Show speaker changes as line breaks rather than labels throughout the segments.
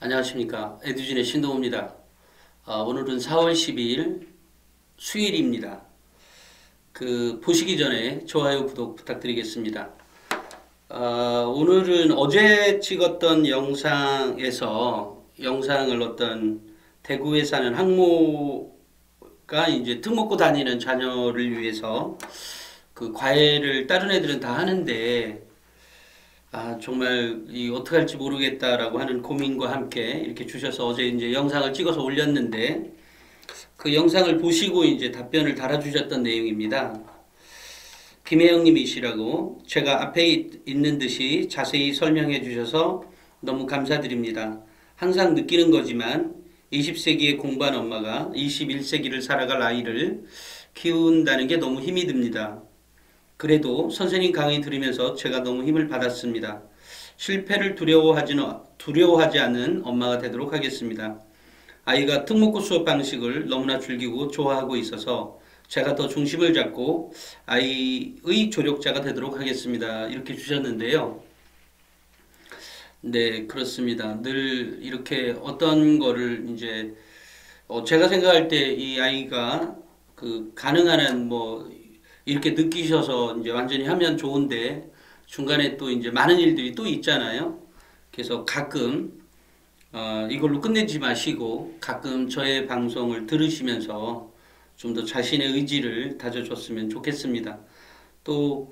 안녕하십니까. 에듀진의 신동호입니다. 오늘은 4월 12일 수요일입니다. 보시기 전에 좋아요, 구독 부탁드리겠습니다. 오늘은 어제 찍었던 영상을 어떤 대구에 사는 학모가 이제 특목고 다니는 자녀를 위해서 그 과외를 다른 애들은 다 하는데 정말 어떻게 할지 모르겠다라고 하는 고민과 함께 이렇게 주셔서 어제 이제 영상을 찍어서 올렸는데 그 영상을 보시고 이제 답변을 달아주셨던 내용입니다. 김혜영 님이시라고 제가 앞에 있는 듯이 자세히 설명해 주셔서 너무 감사드립니다. 항상 느끼는 거지만 20세기에 공부한 엄마가 21세기를 살아갈 아이를 키운다는 게 너무 힘이 듭니다. 그래도 선생님 강의 들으면서 제가 너무 힘을 받았습니다. 실패를 두려워하지 않는 엄마가 되도록 하겠습니다. 아이가 특목고 수업 방식을 너무나 즐기고 좋아하고 있어서 제가 더 중심을 잡고 아이의 조력자가 되도록 하겠습니다. 이렇게 주셨는데요. 네, 그렇습니다. 늘 이렇게 어떤 거를 이제 제가 생각할 때 이 아이가 가능한 한 이렇게 느끼셔서 이제 완전히 하면 좋은데 중간에 또 이제 많은 일들이 또 있잖아요. 그래서 가끔 이걸로 끝내지 마시고 가끔 저의 방송을 들으시면서 좀 더 자신의 의지를 다져줬으면 좋겠습니다. 또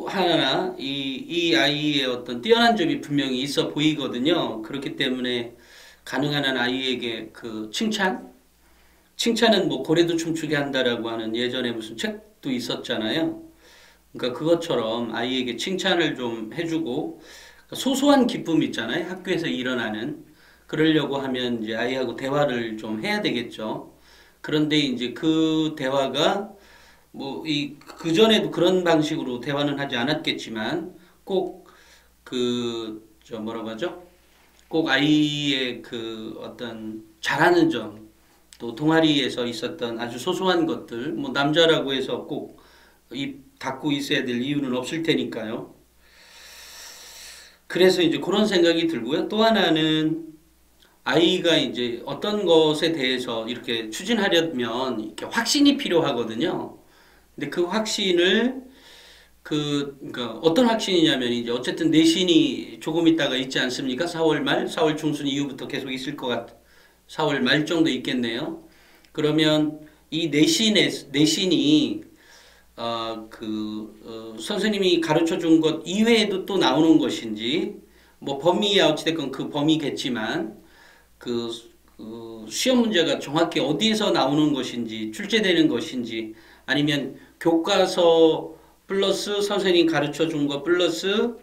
하나 이 아이의 어떤 뛰어난 점이 분명히 있어 보이거든요. 그렇기 때문에 가능한 한 아이에게 칭찬은 고래도 춤추게 한다라고 하는 예전에 무슨 책도 있었잖아요. 그러니까 그것처럼 아이에게 칭찬을 좀 해주고 소소한 기쁨 있잖아요. 학교에서 일어나는 그러려고 하면 이제 아이하고 대화를 좀 해야 되겠죠. 그런데 이제 그 대화가 그전에도 그런 방식으로 대화는 하지 않았겠지만 꼭 뭐라고 하죠? 꼭 아이의 어떤 잘하는 점 또 동아리에서 있었던 아주 소소한 것들, 남자라고 해서 꼭 입 닫고 있어야 될 이유는 없을 테니까요. 그래서 이제 그런 생각이 들고요. 또 하나는 아이가 이제 어떤 것에 대해서 이렇게 추진하려면 이렇게 확신이 필요하거든요. 근데 그 확신을 그러니까 어떤 확신이냐면 이제 어쨌든 내신이 조금 있다가 있지 않습니까? 4월 말, 4월 중순 이후부터 계속 있을 것 같아요. 4월 말 정도 있겠네요. 그러면 이 내신이 선생님이 가르쳐 준 것 이외에도 또 나오는 것인지 범위야 어찌됐건 그 범위겠지만 시험 문제가 정확히 어디에서 나오는 것인지 출제되는 것인지 아니면 교과서 플러스 선생님 가르쳐 준 것 플러스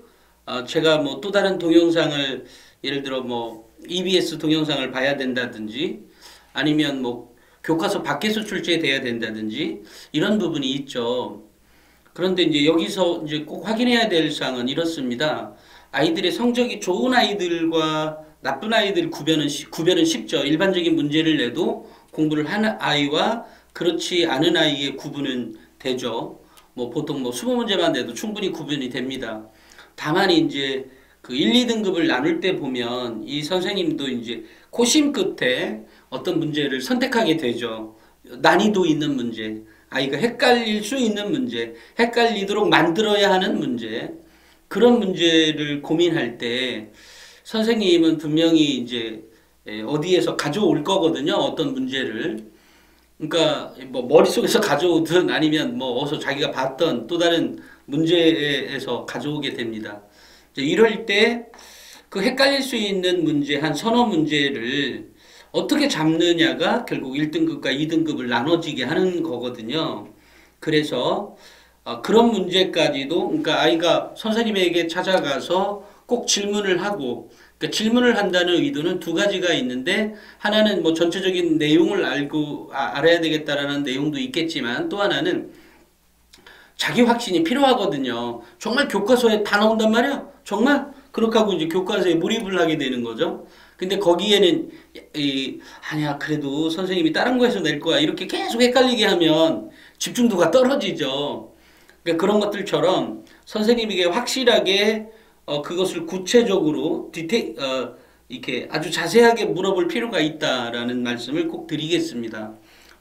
제가 또 다른 동영상을 예를 들어 EBS 동영상을 봐야 된다든지 아니면 교과서 밖에서 출제돼야 된다든지 이런 부분이 있죠. 그런데 이제 여기서 이제 꼭 확인해야 될 사항은 이렇습니다. 아이들의 성적이 좋은 아이들과 나쁜 아이들 구별은 쉽죠. 일반적인 문제를 내도 공부를 하는 아이와 그렇지 않은 아이의 구분은 되죠. 보통 20문제만 내도 충분히 구분이 됩니다. 다만 이제 1, 2등급을 나눌 때 보면 이 선생님도 이제 고심 끝에 어떤 문제를 선택하게 되죠. 난이도 있는 문제, 아이가 헷갈릴 수 있는 문제, 헷갈리도록 만들어야 하는 문제, 그런 문제를 고민할 때 선생님은 분명히 이제 어디에서 가져올 거거든요. 어떤 문제를. 그러니까 머릿속에서 가져오든 아니면 어디서 자기가 봤던 또 다른 문제에서 가져오게 됩니다. 이럴 때 헷갈릴 수 있는 문제 한 서너 문제를 어떻게 잡느냐가 결국 1등급과 2등급을 나눠지게 하는 거거든요. 그래서 그런 문제까지도 그러니까 아이가 선생님에게 찾아가서 꼭 질문을 하고 그러니까 질문을 한다는 의도는 두 가지가 있는데 하나는 전체적인 내용을 알아야 되겠다라는 내용도 있겠지만 또 하나는 자기 확신이 필요하거든요. 정말 교과서에 다 나온단 말이야? 정말? 그렇게 하고 이제 교과서에 몰입을 하게 되는 거죠. 근데 거기에는 아니야 그래도 선생님이 다른 거에서 낼 거야 이렇게 계속 헷갈리게 하면 집중도가 떨어지죠. 그러니까 그런 것들처럼 선생님에게 확실하게 그것을 구체적으로 이렇게 아주 자세하게 물어볼 필요가 있다라는 말씀을 꼭 드리겠습니다.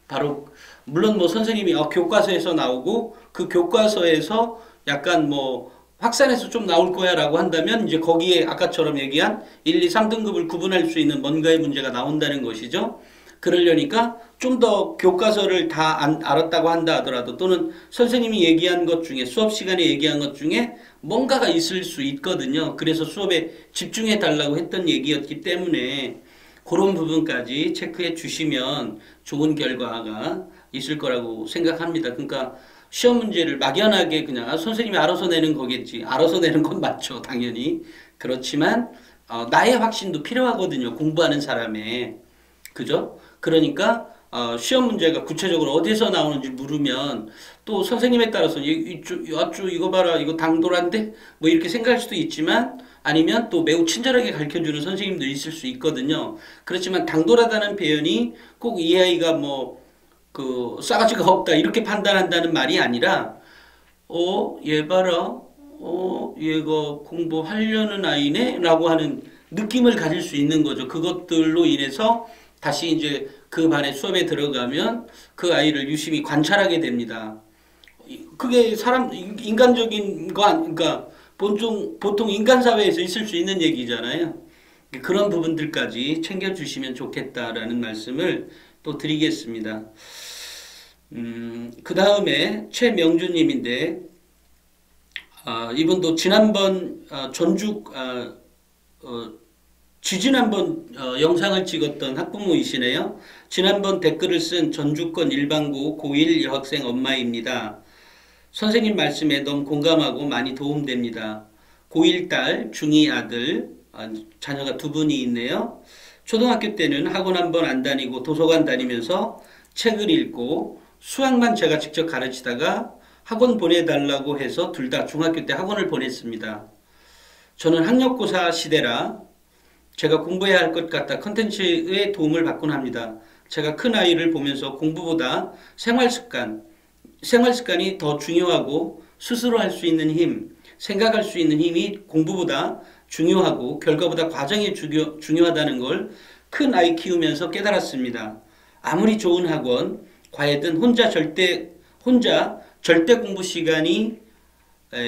바로 물론 뭐 선생님이 교과서에서 나오고 그 교과서에서 약간 뭐 확산해서 좀 나올 거야라고 한다면 이제 거기에 아까처럼 얘기한 1, 2, 3등급을 구분할 수 있는 뭔가의 문제가 나온다는 것이죠. 그러려니까 좀 더 교과서를 다 알았다고 한다 하더라도 또는 선생님이 얘기한 것 중에 수업 시간에 얘기한 것 중에 뭔가가 있을 수 있거든요. 그래서 수업에 집중해 달라고 했던 얘기였기 때문에 그런 부분까지 체크해 주시면 좋은 결과가 있을 거라고 생각합니다. 그러니까 시험 문제를 막연하게 그냥 선생님이 알아서 내는 거겠지. 알아서 내는 건 맞죠. 당연히. 그렇지만 나의 확신도 필요하거든요. 공부하는 사람의. 그죠? 그러니까 시험 문제가 구체적으로 어디서 나오는지 물으면 또 선생님에 따라서 이거 봐라 이거 당돌한데 뭐 이렇게 생각할 수도 있지만 아니면 또 매우 친절하게 가르쳐주는 선생님도 있을 수 있거든요. 그렇지만 당돌하다는 표현이 꼭 이 아이가 뭐 그 싸가지가 없다 이렇게 판단한다는 말이 아니라 얘 봐라 얘가 공부하려는 아이네 라고 하는 느낌을 가질 수 있는 거죠. 그것들로 인해서 다시 이제 그 반의 수업에 들어가면 그 아이를 유심히 관찰하게 됩니다. 그게 인간적인 거, 그러니까 보통 인간 사회에서 있을 수 있는 얘기잖아요. 그런 부분들까지 챙겨주시면 좋겠다라는 말씀을 또 드리겠습니다. 그 다음에 최명주님인데, 이분도 지난번 지지난번 영상을 찍었던 학부모이시네요. 지난번 댓글을 쓴 전주권 일반고 고1 여학생 엄마입니다. 선생님 말씀에 너무 공감하고 많이 도움됩니다. 고1 딸, 중2 아들, 자녀가 두 분이 있네요. 초등학교 때는 학원 한 번 안 다니고 도서관 다니면서 책을 읽고 수학만 제가 직접 가르치다가 학원 보내달라고 해서 둘 다 중학교 때 학원을 보냈습니다. 저는 학력고사 시대라 제가 공부해야 할 것 같다 컨텐츠의 도움을 받곤 합니다. 제가 큰 아이를 보면서 공부보다 생활습관이 더 중요하고 스스로 할 수 있는 힘, 생각할 수 있는 힘이 공부보다 중요하고 결과보다 과정이 중요하다는 걸 큰 아이 키우면서 깨달았습니다. 아무리 좋은 학원, 과외든 혼자 절대 공부 시간이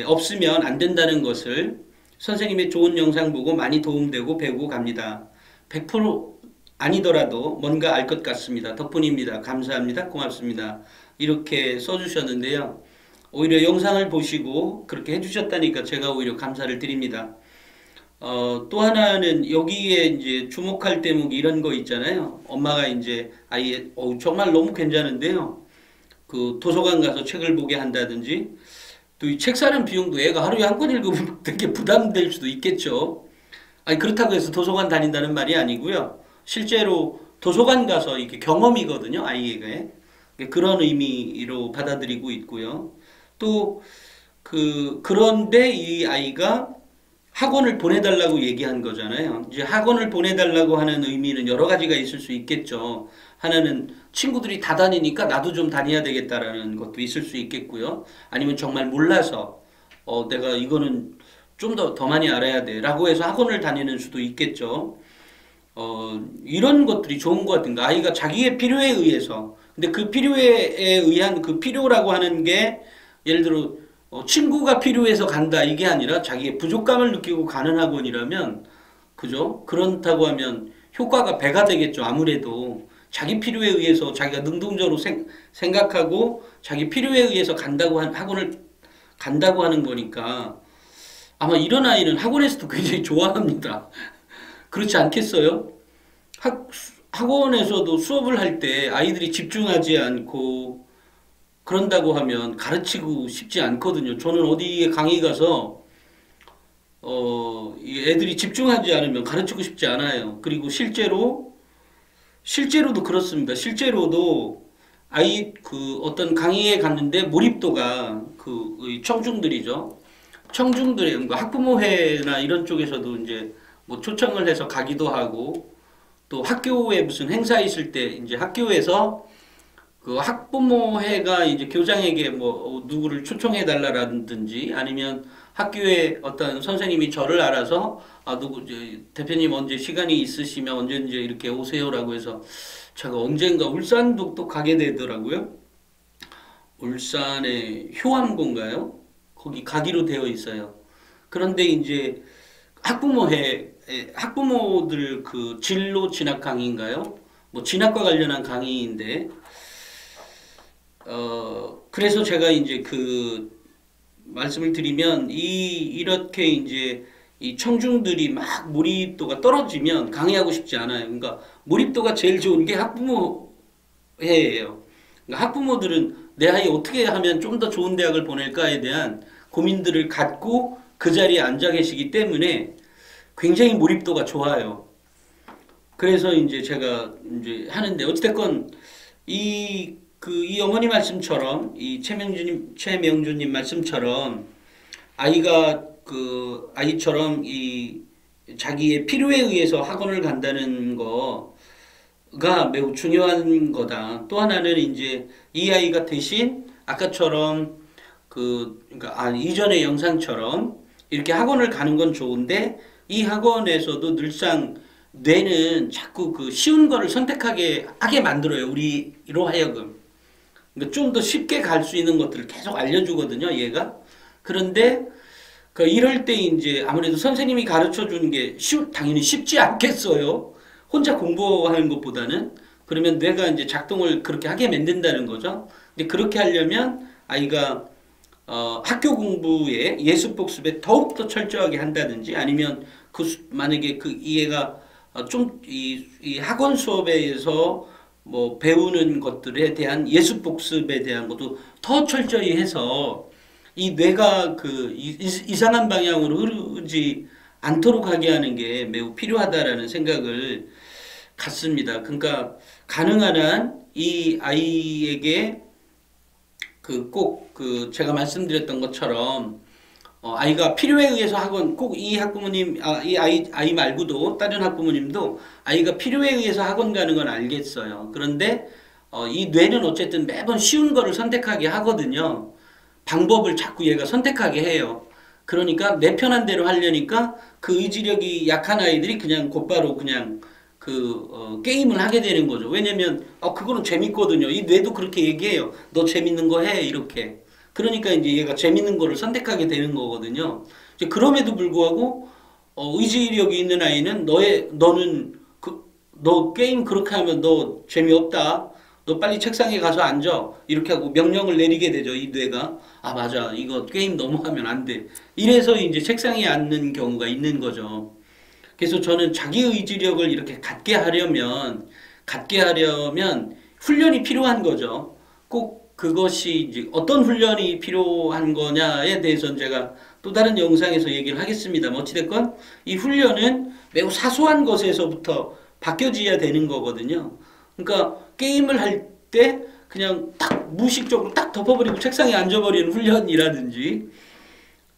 없으면 안 된다는 것을 선생님의 좋은 영상 보고 많이 도움되고 배우고 갑니다. 100% 아니더라도 뭔가 알 것 같습니다. 덕분입니다. 감사합니다. 고맙습니다. 이렇게 써주셨는데요. 오히려 영상을 보시고 그렇게 해주셨다니까 제가 오히려 감사를 드립니다. 또 하나는 여기에 이제 주목할 대목이 이런 거 있잖아요. 엄마가 이제 아이의 정말 너무 괜찮은데요. 그 도서관 가서 책을 보게 한다든지 또 이 책 사는 비용도 애가 하루에 한 권 읽으면 되게 부담될 수도 있겠죠. 아니 그렇다고 해서 도서관 다닌다는 말이 아니고요. 실제로 도서관 가서 이게 경험이거든요. 아이에게. 그런 의미로 받아들이고 있고요. 또 그런데 이 아이가 학원을 보내달라고 얘기한 거잖아요. 이제 학원을 보내달라고 하는 의미는 여러 가지가 있을 수 있겠죠. 하나는 친구들이 다 다니니까 나도 좀 다녀야 되겠다라는 것도 있을 수 있겠고요. 아니면 정말 몰라서 내가 이거는 좀 더 많이 알아야 돼 라고 해서 학원을 다니는 수도 있겠죠. 이런 것들이 좋은 것 같은가. 아이가 자기의 필요에 의해서 근데 그 필요에 의한 그 필요라고 하는 게 예를 들어 친구가 필요해서 간다 이게 아니라 자기의 부족감을 느끼고 가는 학원이라면 그죠? 그렇다고 하면 효과가 배가 되겠죠. 아무래도 자기 필요에 의해서 자기가 능동적으로 생각하고 자기 필요에 의해서 학원을 간다고 하는 거니까 아마 이런 아이는 학원에서도 굉장히 좋아합니다. 그렇지 않겠어요? 학원에서도 수업을 할 때 아이들이 집중하지 않고 그런다고 하면 가르치고 싶지 않거든요. 저는 어디에 강의 가서 애들이 집중하지 않으면 가르치고 싶지 않아요. 그리고 실제로도 그렇습니다. 실제로도 어떤 강의에 갔는데 몰입도가 청중들이죠. 청중들의 학부모회나 이런 쪽에서도 이제 뭐 초청을 해서 가기도 하고 또 학교에 무슨 행사 있을 때 이제 학교에서 그 학부모회가 이제 교장에게 뭐 누구를 초청해 달라라든지 아니면 학교에 어떤 선생님이 저를 알아서 대표님 언제 시간이 있으시면 언제 이렇게 오세요라고 해서 제가 언젠가 울산도 또 가게 되더라고요. 울산의 효암고인가요? 거기 가기로 되어 있어요. 그런데 이제 학부모들 그 진로 진학 강의인가요? 뭐 진학과 관련한 강의인데 그래서 제가 이제 그 말씀을 드리면 이렇게 이제 이 청중들이 막 몰입도가 떨어지면 강의하고 싶지 않아요. 그러니까 몰입도가 제일 좋은 게 학부모회예요. 그러니까 학부모들은 내 아이 어떻게 하면 좀 더 좋은 대학을 보낼까에 대한 고민들을 갖고 그 자리에 앉아 계시기 때문에 굉장히 몰입도가 좋아요. 그래서 이제 제가 이제 하는데 어찌됐건 이 어머니 말씀처럼 이 최명주님 말씀처럼 아이처럼 이 자기의 필요에 의해서 학원을 간다는 거가 매우 중요한 거다. 또 하나는 이제 이 아이가 대신 아까처럼 그러니까 이전의 영상처럼 이렇게 학원을 가는 건 좋은데 이 학원에서도 늘상 뇌는 자꾸 그 쉬운 거를 선택하게 하게 만들어요. 우리로 하여금. 그러니까 좀 더 쉽게 갈 수 있는 것들을 계속 알려주거든요, 얘가. 그런데 이럴 때 이제 아무래도 선생님이 가르쳐 주는 게 당연히 쉽지 않겠어요. 혼자 공부하는 것보다는. 그러면 뇌가 이제 작동을 그렇게 하게 만든다는 거죠. 근데 그렇게 하려면 아이가 학교 공부에 예습 복습에 더욱더 철저하게 한다든지 아니면 만약에 이 애가 이 학원 수업에서 뭐 배우는 것들에 대한 예습 복습에 대한 것도 더 철저히 해서 이 뇌가 이상한 방향으로 흐르지 않도록 하게 하는 게 매우 필요하다라는 생각을 갖습니다. 그러니까 가능한 한 이 아이에게 제가 말씀드렸던 것처럼 아이가 필요에 의해서 학원 꼭 이 학부모님 이 아이 말고도 다른 학부모님도 아이가 필요에 의해서 학원 가는 건 알겠어요. 그런데 이 뇌는 어쨌든 매번 쉬운 거를 선택하게 하거든요. 방법을 자꾸 얘가 선택하게 해요. 그러니까 내 편한 대로 하려니까 그 의지력이 약한 아이들이 그냥 곧바로 그냥 게임을 하게 되는 거죠. 왜냐면 그거는 재밌거든요. 이 뇌도 그렇게 얘기해요. 너 재밌는 거 해 이렇게. 그러니까 이제 얘가 재밌는 거를 선택하게 되는 거거든요. 이제 그럼에도 불구하고 의지력이 있는 아이는 너 게임 그렇게 하면 너 재미없다. 너 빨리 책상에 가서 앉아. 이렇게 하고 명령을 내리게 되죠. 이 뇌가. 맞아. 이거 게임 너무 하면 안 돼. 이래서 이제 책상에 앉는 경우가 있는 거죠. 그래서 저는 자기 의지력을 이렇게 갖게 하려면 훈련이 필요한 거죠. 꼭 그것이 이제 어떤 훈련이 필요한 거냐에 대해서는 제가 또 다른 영상에서 얘기를 하겠습니다만 어찌됐건 이 훈련은 매우 사소한 것에서부터 바뀌어져야 되는 거거든요. 그러니까 게임을 할 때 그냥 딱 무의식적으로 딱 덮어버리고 책상에 앉아버리는 훈련이라든지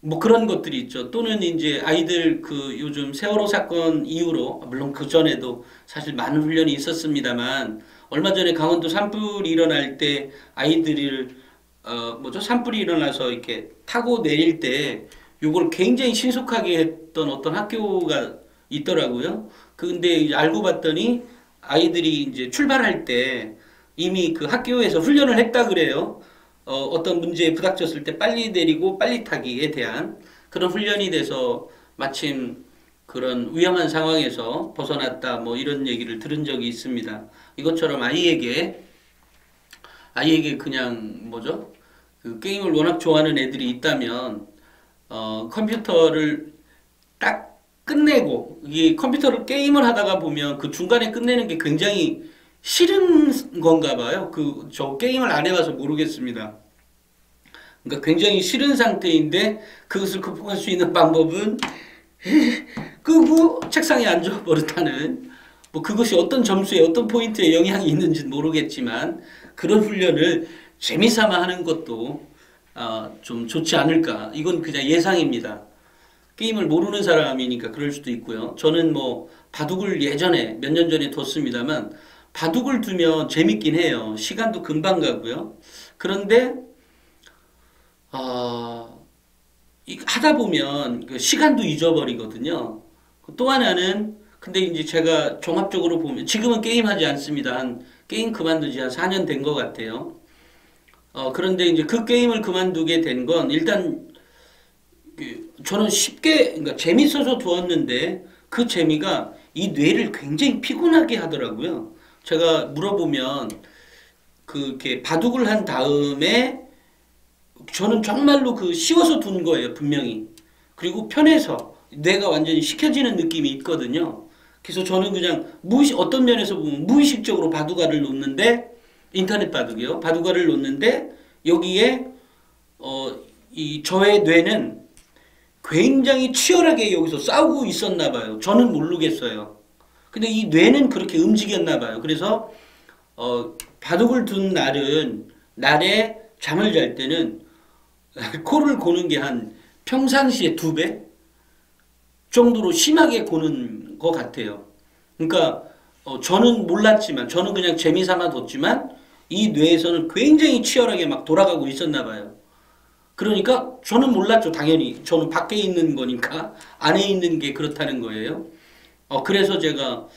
뭐 그런 것들이 있죠. 또는 이제 아이들 요즘 세월호 사건 이후로 물론 그 전에도 사실 많은 훈련이 있었습니다만 얼마 전에 강원도 산불이 일어날 때 아이들을 산불이 일어나서 이렇게 타고 내릴 때 요걸 굉장히 신속하게 했던 어떤 학교가 있더라고요. 근데 알고 봤더니 아이들이 이제 출발할 때 이미 그 학교에서 훈련을 했다 그래요. 어떤 문제에 부닥쳤을 때 빨리 내리고 빨리 타기에 대한 그런 훈련이 돼서 마침 그런 위험한 상황에서 벗어났다 뭐 이런 얘기를 들은 적이 있습니다. 이것처럼 아이에게 그냥 그 게임을 워낙 좋아하는 애들이 있다면 컴퓨터를 딱 끝내고 이 컴퓨터를 게임을 하다가 보면 그 중간에 끝내는 게 굉장히 싫은 건가 봐요. 저 게임을 안 해봐서 모르겠습니다. 그러니까 굉장히 싫은 상태인데 그것을 극복할 수 있는 방법은 끄고 책상에 앉아 버릇하는 뭐 그것이 어떤 점수에 어떤 포인트에 영향이 있는지는 모르겠지만 그런 훈련을 재미삼아 하는 것도 좀 좋지 않을까. 이건 그냥 예상입니다. 게임을 모르는 사람이니까 그럴 수도 있고요. 저는 뭐 바둑을 예전에 몇 년 전에 뒀습니다만 바둑을 두면 재밌긴 해요. 시간도 금방 가고요. 그런데 하다 보면 그 시간도 잊어버리거든요. 또 하나는 근데 이제 제가 종합적으로 보면 지금은 게임하지 않습니다. 게임 그만둔 지 한 4년 된 것 같아요. 그런데 이제 그 게임을 그만두게 된 건 일단 저는 쉽게 그러니까 재밌어서 두었는데 그 재미가 이 뇌를 굉장히 피곤하게 하더라고요. 제가 물어보면 그렇게 바둑을 한 다음에 저는 정말로 그 쉬워서 둔 거예요, 분명히. 그리고 편해서 뇌가 완전히 식혀지는 느낌이 있거든요. 그래서 저는 그냥 어떤 면에서 보면 무의식적으로 바둑알을 놓는데, 인터넷 바둑이요. 바둑알을 놓는데, 여기에, 저의 뇌는 굉장히 치열하게 여기서 싸우고 있었나 봐요. 저는 모르겠어요. 근데 이 뇌는 그렇게 움직였나 봐요. 그래서, 바둑을 둔 날에 잠을 잘 때는 코를 고는 게 한 평상시에 2배 정도로 심하게 고는 것 같아요. 그러니까 저는 몰랐지만 저는 그냥 재미삼아 뒀지만 이 뇌에서는 굉장히 치열하게 막 돌아가고 있었나 봐요. 그러니까 저는 몰랐죠. 당연히 저는 밖에 있는 거니까 안에 있는 게 그렇다는 거예요. 그래서 제가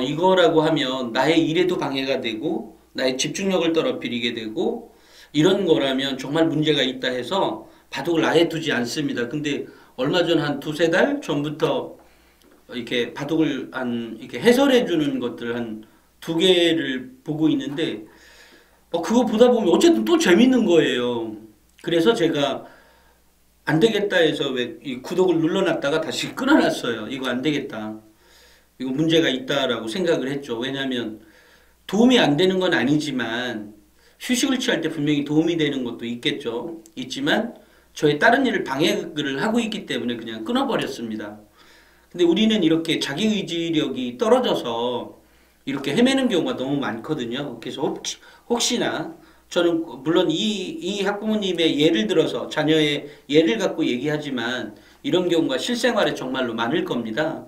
이거라고 하면 나의 일에도 방해가 되고 나의 집중력을 떨어뜨리게 되고 이런 거라면 정말 문제가 있다 해서 바둑을 아예 두지 않습니다. 근데 얼마 전 한 2~3달 전부터 이렇게 바둑을 이렇게 해설해 주는 것들 한 2개를 보고 있는데 그거 보다 보면 어쨌든 또 재밌는 거예요. 그래서 제가 안 되겠다 해서 왜 이 구독을 눌러놨다가 다시 끊어놨어요. 이거 안 되겠다. 이거 문제가 있다라고 생각을 했죠. 왜냐하면 도움이 안 되는 건 아니지만 휴식을 취할 때 분명히 도움이 되는 것도 있겠죠. 있지만 저의 다른 일을 방해를 하고 있기 때문에 그냥 끊어버렸습니다. 근데 우리는 이렇게 자기 의지력이 떨어져서 이렇게 헤매는 경우가 너무 많거든요. 그래서 혹시나 저는 물론 이 학부모님의 예를 들어서 자녀의 예를 갖고 얘기하지만 이런 경우가 실생활에 정말로 많을 겁니다.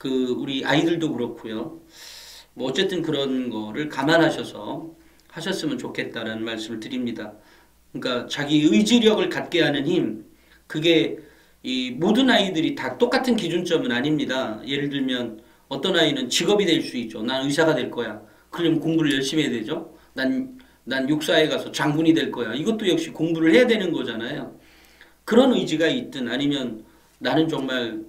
우리 아이들도 그렇고요. 뭐 어쨌든 그런 거를 감안하셔서 하셨으면 좋겠다라는 말씀을 드립니다. 그러니까 자기 의지력을 갖게 하는 힘, 그게 이 모든 아이들이 다 똑같은 기준점은 아닙니다. 예를 들면 어떤 아이는 직업이 될 수 있죠. 난 의사가 될 거야. 그러면 공부를 열심히 해야 되죠. 난 육사에 가서 장군이 될 거야. 이것도 역시 공부를 해야 되는 거잖아요. 그런 의지가 있든 아니면 나는 정말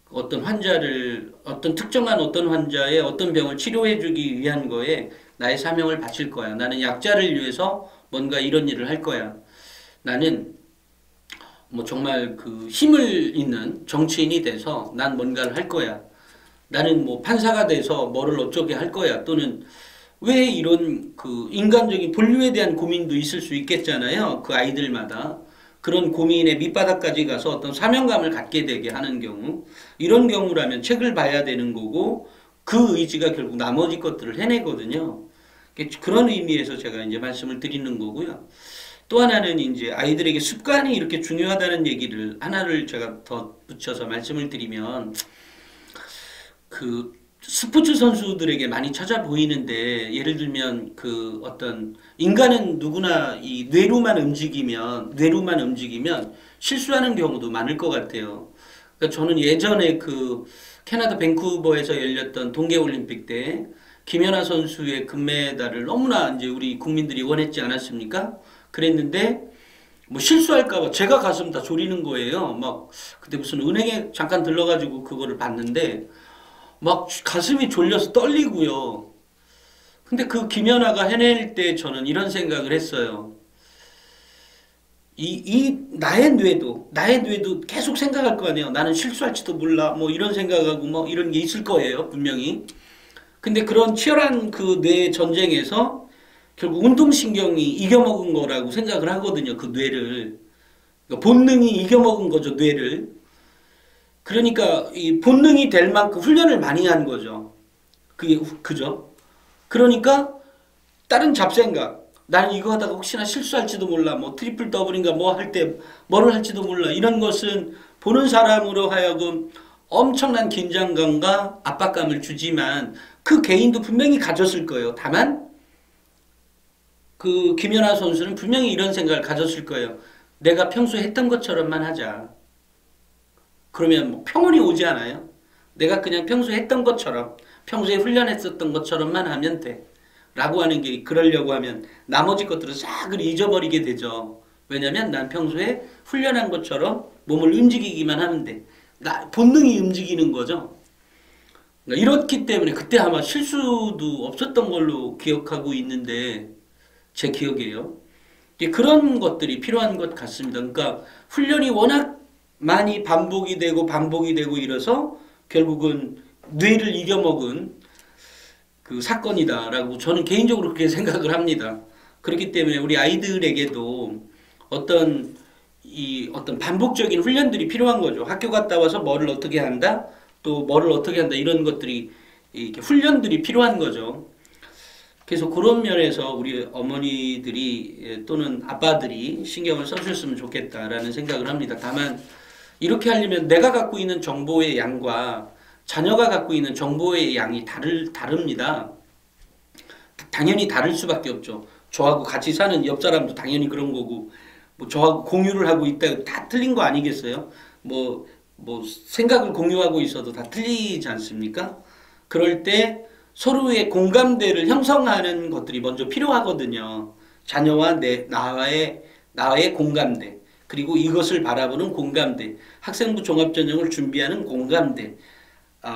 어떤 특정한 어떤 환자의 어떤 병을 치료해주기 위한 거에 나의 사명을 바칠 거야. 나는 약자를 위해서 뭔가 이런 일을 할 거야. 나는 뭐 정말 힘을 있는 정치인이 돼서 난 뭔가를 할 거야. 나는 뭐 판사가 돼서 뭐를 어쩌게 할 거야. 또는 왜 이런 인간적인 본류에 대한 고민도 있을 수 있겠잖아요. 그 아이들마다. 그런 고민의 밑바닥까지 가서 어떤 사명감을 갖게 되게 하는 경우. 이런 경우라면 책을 봐야 되는 거고 그 의지가 결국 나머지 것들을 해내거든요. 그런 의미에서 제가 이제 말씀을 드리는 거고요. 또 하나는 이제 아이들에게 습관이 이렇게 중요하다는 얘기를 하나를 제가 더 붙여서 말씀을 드리면 스포츠 선수들에게 많이 찾아 보이는데 예를 들면 어떤 인간은 누구나 이 뇌로만 움직이면 실수하는 경우도 많을 것 같아요. 그러니까 저는 예전에 캐나다 밴쿠버에서 열렸던 동계올림픽 때 김연아 선수의 금메달을 너무나 이제 우리 국민들이 원했지 않았습니까? 그랬는데 뭐 실수할까봐 제가 가슴 다 졸이는 거예요. 막 그때 무슨 은행에 잠깐 들러가지고 그거를 봤는데 막 가슴이 졸려서 떨리고요. 근데 김연아가 해낼 때 저는 이런 생각을 했어요. 나의 뇌도 계속 생각할 거 아니에요. 나는 실수할지도 몰라. 뭐 이런 생각하고 뭐 이런 게 있을 거예요. 분명히. 근데 그런 치열한 뇌 전쟁에서 결국 운동신경이 이겨먹은 거라고 생각을 하거든요. 그 뇌를. 그러니까 본능이 이겨먹은 거죠. 뇌를. 그러니까 이 본능이 될 만큼 훈련을 많이 한 거죠. 그죠? 그러니까 다른 잡생각, 나는 이거 하다가 혹시나 실수할지도 몰라, 뭐 트리플 더블인가 뭐 할 때 뭐를 할지도 몰라, 이런 것은 보는 사람으로 하여금 엄청난 긴장감과 압박감을 주지만 그 개인도 분명히 가졌을 거예요. 다만 김연아 선수는 분명히 이런 생각을 가졌을 거예요. 내가 평소에 했던 것처럼만 하자. 그러면 뭐 평온이 오지 않아요? 내가 그냥 평소에 했던 것처럼, 평소에 훈련했었던 것처럼만 하면 돼. 라고 하는 게, 그러려고 하면 나머지 것들은 싹을 잊어버리게 되죠. 왜냐면 난 평소에 훈련한 것처럼 몸을 움직이기만 하면 돼. 본능이 움직이는 거죠. 그러니까 이렇기 때문에 그때 아마 실수도 없었던 걸로 기억하고 있는데, 제 기억이에요. 그런 것들이 필요한 것 같습니다. 그러니까 훈련이 워낙 많이 반복이 되고 이래서 결국은 뇌를 이겨먹은 그 사건이다라고 저는 개인적으로 그렇게 생각을 합니다. 그렇기 때문에 우리 아이들에게도 어떤 반복적인 훈련들이 필요한 거죠. 학교 갔다 와서 뭐를 어떻게 한다, 또 뭐를 어떻게 한다, 이런 것들이 이렇게 훈련들이 필요한 거죠. 그래서 그런 면에서 우리 어머니들이 또는 아빠들이 신경을 써주셨으면 좋겠다라는 생각을 합니다. 다만 이렇게 하려면 내가 갖고 있는 정보의 양과 자녀가 갖고 있는 정보의 양이 다릅니다. 당연히 다를 수밖에 없죠. 저하고 같이 사는 옆 사람도 당연히 그런 거고, 뭐 저하고 공유를 하고 있다, 다 틀린 거 아니겠어요? 뭐 생각을 공유하고 있어도 다 틀리지 않습니까? 그럴 때 서로의 공감대를 형성하는 것들이 먼저 필요하거든요. 자녀와 나와의 공감대, 그리고 이것을 바라보는 공감대, 학생부 종합전형을 준비하는 공감대,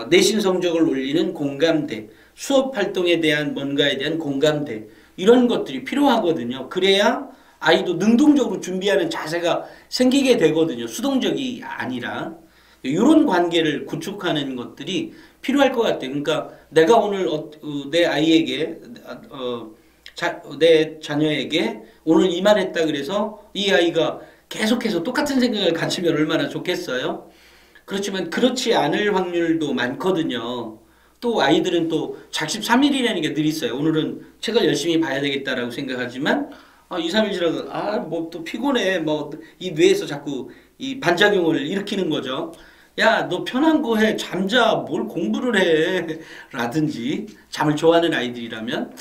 내신 성적을 올리는 공감대, 수업 활동에 대한 뭔가에 대한 공감대, 이런 것들이 필요하거든요. 그래야 아이도 능동적으로 준비하는 자세가 생기게 되거든요. 수동적이 아니라. 이런 관계를 구축하는 것들이 필요할 것 같아요. 그러니까 내가 오늘 내 아이에게, 내 자녀에게 오늘 이 말 했다 그래서 이 아이가 계속해서 똑같은 생각을 가지면 얼마나 좋겠어요? 그렇지만 그렇지 않을 확률도 많거든요. 또 아이들은 또 작심삼일이라는 게 늘 있어요. 오늘은 책을 열심히 봐야 되겠다라고 생각하지만 2, 3일 지나서 뭐 또 피곤해. 뭐 이 뇌에서 자꾸 이 반작용을 일으키는 거죠. 야, 너 편한 거 해. 잠자. 뭘 공부를 해. 라든지 잠을 좋아하는 아이들이라면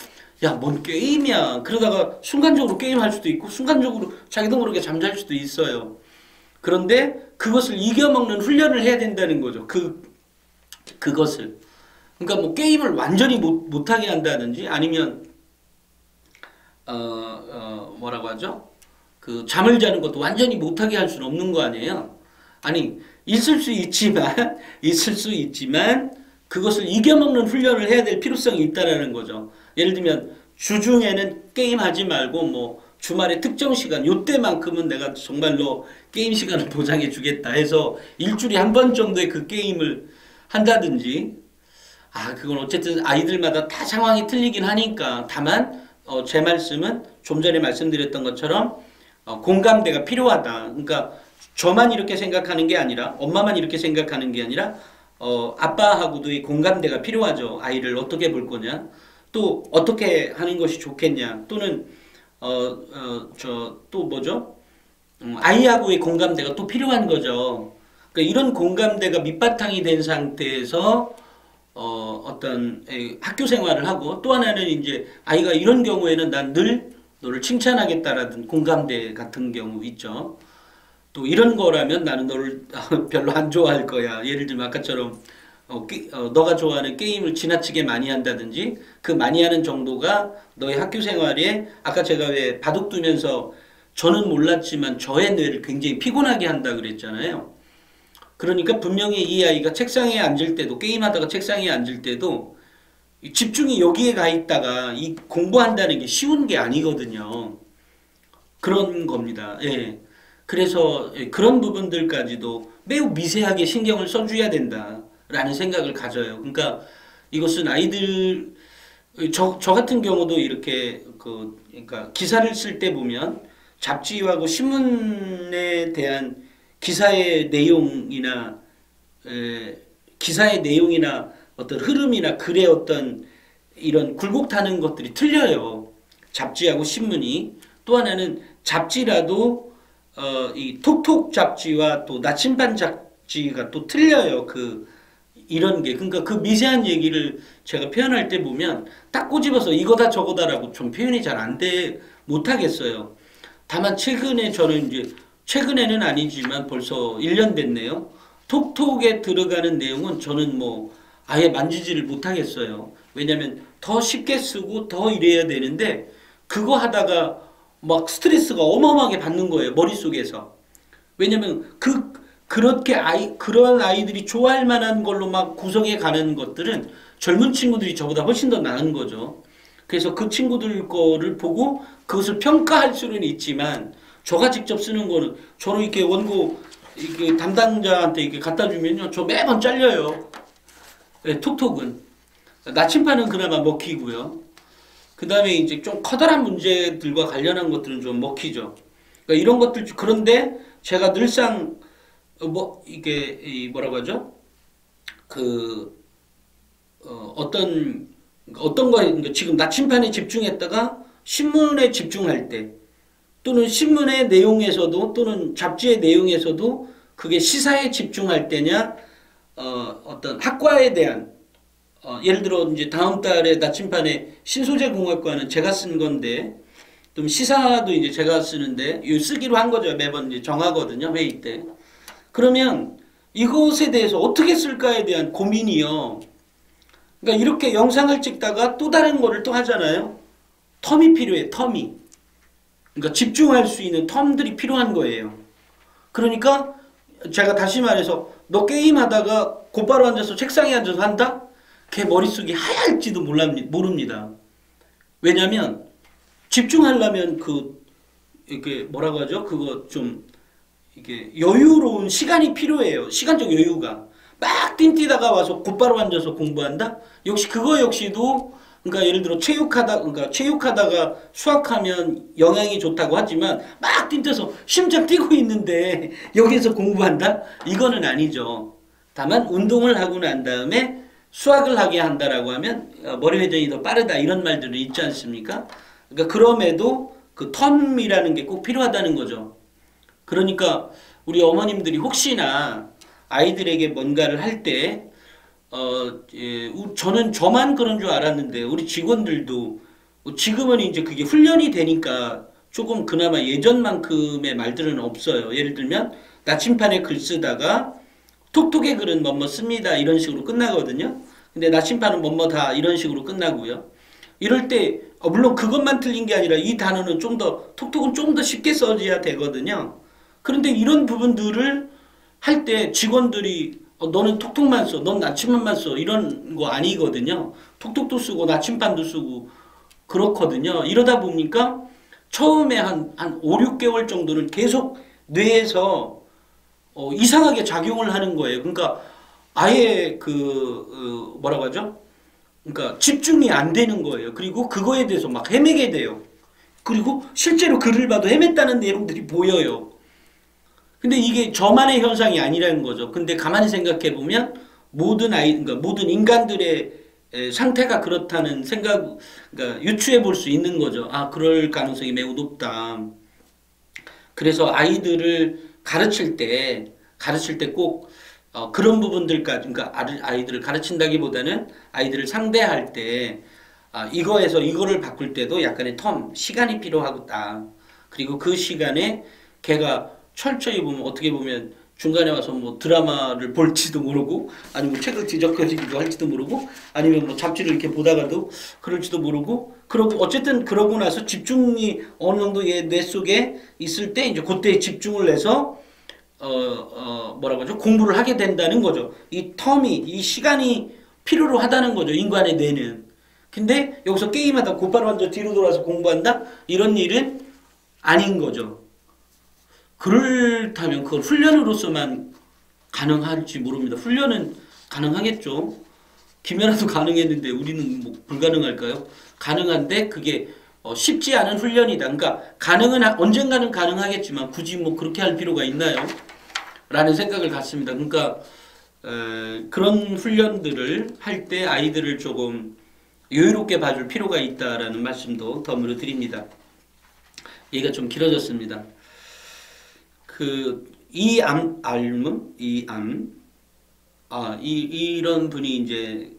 야, 뭔 게임이야. 그러다가 순간적으로 게임할 수도 있고 순간적으로 자기도 모르게 잠잘 수도 있어요. 그런데 그것을 이겨먹는 훈련을 해야 된다는 거죠. 그것을. 그러니까 뭐 게임을 완전히 못하게 한다든지 아니면 뭐라고 하죠? 그 잠을 자는 것도 완전히 못하게 할 수는 없는 거 아니에요? 아니, 있을 수 있지만 그것을 이겨먹는 훈련을 해야 될 필요성이 있다라는 거죠. 예를 들면 주중에는 게임하지 말고 뭐 주말에 특정 시간 요때만큼은 내가 정말로 게임 시간을 보장해 주겠다 해서 일주일에 한 번 정도의 그 게임을 한다든지, 그건 어쨌든 아이들마다 다 상황이 틀리긴 하니까. 다만 제 말씀은 좀 전에 말씀드렸던 것처럼 공감대가 필요하다. 그러니까 저만 이렇게 생각하는 게 아니라, 엄마만 이렇게 생각하는 게 아니라 아빠하고도 이 공감대가 필요하죠. 아이를 어떻게 볼 거냐, 또 어떻게 하는 것이 좋겠냐, 또는 또 뭐죠? 아이하고의 공감대가 또 필요한 거죠. 그러니까 이런 공감대가 밑바탕이 된 상태에서 어떤 학교 생활을 하고, 또 하나는 이제 아이가 이런 경우에는 난 늘 너를 칭찬하겠다라든 공감대 같은 경우 있죠. 또 이런 거라면 나는 너를 별로 안 좋아할 거야. 예를 들면 아까처럼 너가 좋아하는 게임을 지나치게 많이 한다든지, 그 많이 하는 정도가 너의 학교 생활에, 아까 제가 왜 바둑 두면서 저는 몰랐지만 저의 뇌를 굉장히 피곤하게 한다 그랬잖아요. 그러니까 분명히 이 아이가 책상에 앉을 때도, 게임하다가 책상에 앉을 때도 집중이 여기에 가 있다가 이 공부한다는 게 쉬운 게 아니거든요. 그런 겁니다. 예. 그래서 그런 부분들까지도 매우 미세하게 신경을 써줘야 된다라는 생각을 가져요. 그러니까 이것은 아이들, 저 같은 경우도 이렇게 그러니까 기사를 쓸 때 보면 잡지하고 신문에 대한 기사의 내용이나 어떤 흐름이나 글의 어떤 이런 굴곡타는 것들이 틀려요. 잡지하고 신문이. 또 하나는 잡지라도 이 톡톡 잡지와 또 나침반 잡지가 또 틀려요. 이런 게. 그러니까 그 미세한 얘기를 제가 표현할 때 보면 딱 꼬집어서 이거다 저거다라고 좀 표현이 잘 못하겠어요. 다만 최근에 저는 이제 최근에는 아니지만 벌써 1년 됐네요. 톡톡에 들어가는 내용은 저는 뭐 아예 만지지를 못하겠어요. 왜냐면 더 쉽게 쓰고 더 이래야 되는데 그거 하다가 막 스트레스가 어마어마하게 받는 거예요. 머릿속에서. 왜냐면 그렇게 그런 아이들이 좋아할 만한 걸로 막 구성해 가는 것들은 젊은 친구들이 저보다 훨씬 더 나은 거죠. 그래서 그 친구들 거를 보고 그것을 평가할 수는 있지만 저가 직접 쓰는 거는 저는 이렇게 원고 이렇게 담당자한테 이렇게 갖다 주면요. 저 매번 잘려요. 네, 톡톡은. 나침반은 그나마 먹히고요. 그 다음에 이제 좀 커다란 문제들과 관련한 것들은 좀 먹히죠. 그러니까 이런 것들, 그런데 제가 늘상, 이게, 뭐라고 하죠? 그, 어떤 거, 그러니까 지금 나침반에 집중했다가 신문에 집중할 때, 또는 신문의 내용에서도, 또는 잡지의 내용에서도 그게 시사에 집중할 때냐, 어떤 학과에 대한 예를 들어 이제 다음 달에 나침반에 신소재공학과는 제가 쓴 건데 좀 시사도 이제 제가 쓰는데 이 쓰기로 한 거죠. 매번 이제 정하거든요. 회의 때. 그러면 이것에 대해서 어떻게 쓸까에 대한 고민이요. 그러니까 이렇게 영상을 찍다가 또 다른 거를 또 하잖아요. 텀이 필요해. 텀이. 그러니까 집중할 수 있는 텀들이 필요한 거예요. 그러니까 제가 다시 말해서 너 게임하다가 곧바로 앉아서 책상에 앉아서 한다? 걔 머릿속이 하얄지도 모릅니다. 왜냐면 집중하려면 이게 뭐라고 하죠? 그거 좀 이게 여유로운 시간이 필요해요. 시간적 여유가. 막 띵뛰다가 와서 곧바로 앉아서 공부한다? 역시 그거 역시도 그러니까 예를 들어 체육하다가 수학하면 영향이 좋다고 하지만 막 띵뛰어서 심장 뛰고 있는데 여기서 공부한다? 이거는 아니죠. 다만 운동을 하고 난 다음에 수학을 하게 한다라고 하면 머리 회전이 더 빠르다 이런 말들은 있지 않습니까? 그러니까 그럼에도 그 텀이라는 게 꼭 필요하다는 거죠. 그러니까 우리 어머님들이 혹시나 아이들에게 뭔가를 할 때 저는 저만 그런 줄 알았는데 우리 직원들도 지금은 이제 그게 훈련이 되니까 조금 그나마 예전만큼의 말들은 없어요. 예를 들면 나침판에 글 쓰다가 톡톡의 글은 뭐뭐 씁니다. 이런 식으로 끝나거든요. 근데 나침판은 뭐뭐다 이런 식으로 끝나고요. 이럴 때 물론 그것만 틀린 게 아니라 이 단어는 좀 더 톡톡은 좀 더 쉽게 써줘야 되거든요. 그런데 이런 부분들을 할 때 직원들이 너는 톡톡만 써, 넌 나침반만 써 이런 거 아니거든요. 톡톡도 쓰고 나침반도 쓰고 그렇거든요. 이러다 보니까 처음에 한 5, 6개월 정도는 계속 뇌에서 이상하게 작용을 하는 거예요. 그러니까 아예 뭐라고 하죠? 그러니까 집중이 안 되는 거예요. 그리고 그거에 대해서 막 헤매게 돼요. 그리고 실제로 글을 봐도 헤맸다는 내용들이 보여요. 근데 이게 저만의 현상이 아니라는 거죠. 근데 가만히 생각해 보면 그러니까 모든 인간들의 상태가 그렇다는 그러니까 유추해 볼 수 있는 거죠. 아, 그럴 가능성이 매우 높다. 그래서 아이들을 가르칠 때 꼭 그런 부분들까지 그러니까 아이들을 가르친다기보다는 아이들을 상대할 때 이거에서 이거를 바꿀 때도 약간의 시간이 필요하겠다. 그리고 그 시간에 걔가 철저히 보면 어떻게 보면 중간에 와서 뭐 드라마를 볼지도 모르고 아니면 뭐 책을 뒤적거리기도 할지도 모르고 아니면 뭐 잡지를 이렇게 보다가도 그럴지도 모르고 그러고 어쨌든 그러고 나서 집중이 어느 정도 얘 뇌 속에 있을 때 이제 그때 집중을 해서 뭐라고 하죠? 공부를 하게 된다는 거죠. 이 시간이 필요로 하다는 거죠. 인간의 뇌는. 근데 여기서 게임하다 곧바로 앉아 뒤로 돌아서 공부한다? 이런 일은 아닌 거죠. 그렇다면 그걸 훈련으로서만 가능할지 모릅니다. 훈련은 가능하겠죠. 김연아도 가능했는데 우리는 뭐 불가능할까요? 가능한데 그게 쉽지 않은 훈련이다. 그러니까 언젠가는 가능하겠지만 굳이 뭐 그렇게 할 필요가 있나요? 라는 생각을 갖습니다. 그러니까 그런 훈련들을 할 때 아이들을 조금 여유롭게 봐줄 필요가 있다라는 말씀도 덤으로 드립니다. 얘기가 좀 길어졌습니다. 이런 분이 이제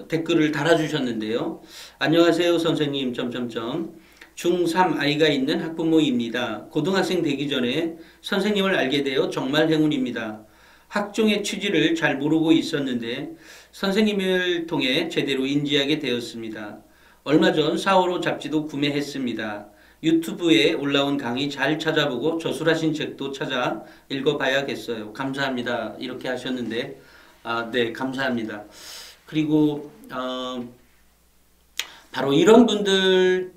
댓글을 달아주셨는데요. 안녕하세요, 선생님, 점점점. 중3 아이가 있는 학부모입니다. 고등학생 되기 전에 선생님을 알게 되어 정말 행운입니다. 학종의 취지를 잘 모르고 있었는데 선생님을 통해 제대로 인지하게 되었습니다. 얼마 전 4.15 잡지도 구매했습니다. 유튜브에 올라온 강의 잘 찾아보고 저술하신 책도 찾아 읽어봐야겠어요. 감사합니다. 이렇게 하셨는데, 네, 감사합니다. 그리고 바로 이런 분들,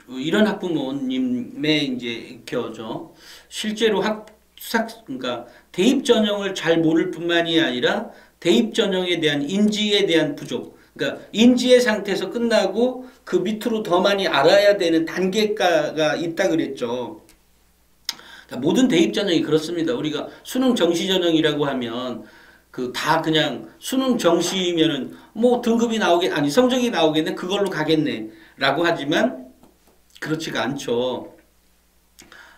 이런 학부모님의 이제 격이죠. 실제로 그러니까 대입 전형을 잘 모를 뿐만이 아니라 대입 전형에 대한 인지에 대한 부족. 그러니까 인지의 상태에서 끝나고 그 밑으로 더 많이 알아야 되는 단계가 있다 그랬죠. 그러니까 모든 대입 전형이 그렇습니다. 우리가 수능 정시 전형이라고 하면 그 다 그냥 수능 정시면은 뭐 등급이 아니 성적이 나오겠네, 그걸로 가겠네라고 하지만 그렇지가 않죠.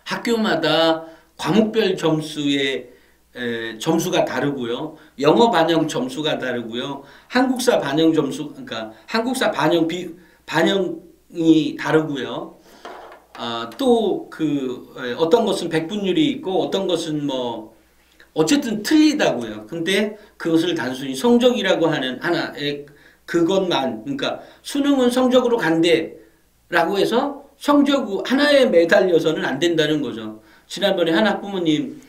학교마다 과목별 점수의 점수가 다르고요. 영어 반영 점수가 다르고요. 한국사 반영 점수, 그러니까 한국사 반영이 다르고요. 또 어떤 것은 백분율이 있고 어떤 것은 뭐 어쨌든 틀리다고요. 근데 그것을 단순히 성적이라고 하는 하나의 그것만, 그러니까 수능은 성적으로 간대라고 해서 성적 하나에 매달려서는 안 된다는 거죠. 지난번에 한 학부모님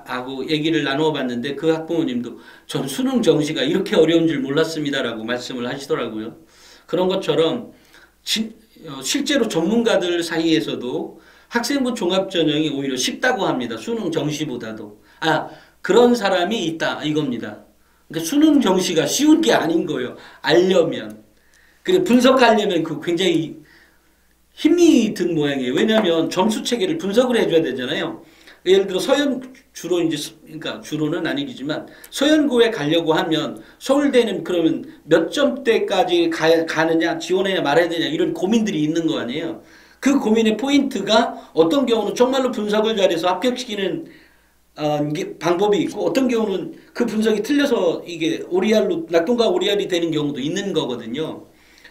하고 얘기를 나누어 봤는데 그 학부모님도 전 수능 정시가 이렇게 어려운 줄 몰랐습니다라고 말씀을 하시더라고요. 그런 것처럼 실제로 전문가들 사이에서도 학생부 종합전형이 오히려 쉽다고 합니다. 수능 정시보다도. 그런 사람이 있다 이겁니다. 그러니까 수능 정시가 쉬운 게 아닌 거예요. 알려면. 그래 분석하려면 그 굉장히 힘이 든 모양이에요. 왜냐하면 점수 체계를 분석을 해줘야 되잖아요. 예를 들어 그러니까 주로는 아니지만 서연고에 가려고 하면 서울대는 그러면 몇 점대까지 가느냐, 지원해야 말아야 되냐 이런 고민들이 있는 거 아니에요. 그 고민의 포인트가 어떤 경우는 정말로 분석을 잘해서 합격시키는 방법이 있고 어떤 경우는 그 분석이 틀려서 이게 낙동과 오리알이 되는 경우도 있는 거거든요.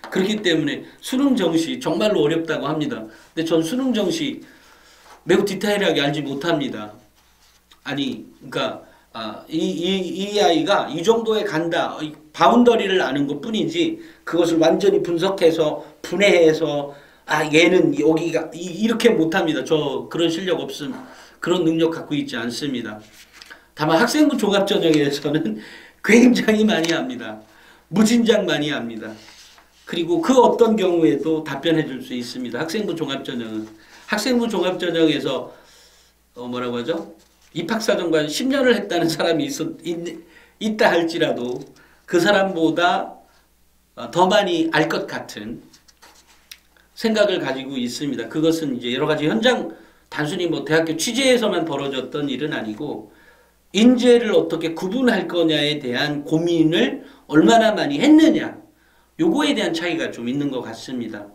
그렇기 때문에 수능 정시 정말로 어렵다고 합니다. 근데 전 수능 정시 매우 디테일하게 알지 못합니다. 그러니까 이 아이가 이 정도에 간다, 바운더리를 아는 것 뿐이지 그것을 완전히 분석해서 분해해서 얘는 여기가 이렇게 못합니다. 저 그런 실력 없음, 그런 능력 갖고 있지 않습니다. 다만 학생부 종합전형에서는 굉장히 많이 합니다. 무진장 많이 합니다. 그리고 그 어떤 경우에도 답변해 줄 수 있습니다. 학생부 종합전형은. 학생부 종합전형에서 뭐라고 하죠? 입학사정관 10년을 했다는 사람이 있다 할지라도 그 사람보다 더 많이 알 것 같은 생각을 가지고 있습니다. 그것은 이제 여러 가지 단순히 뭐 대학교 취재에서만 벌어졌던 일은 아니고 인재를 어떻게 구분할 거냐에 대한 고민을 얼마나 많이 했느냐, 요거에 대한 차이가 좀 있는 것 같습니다.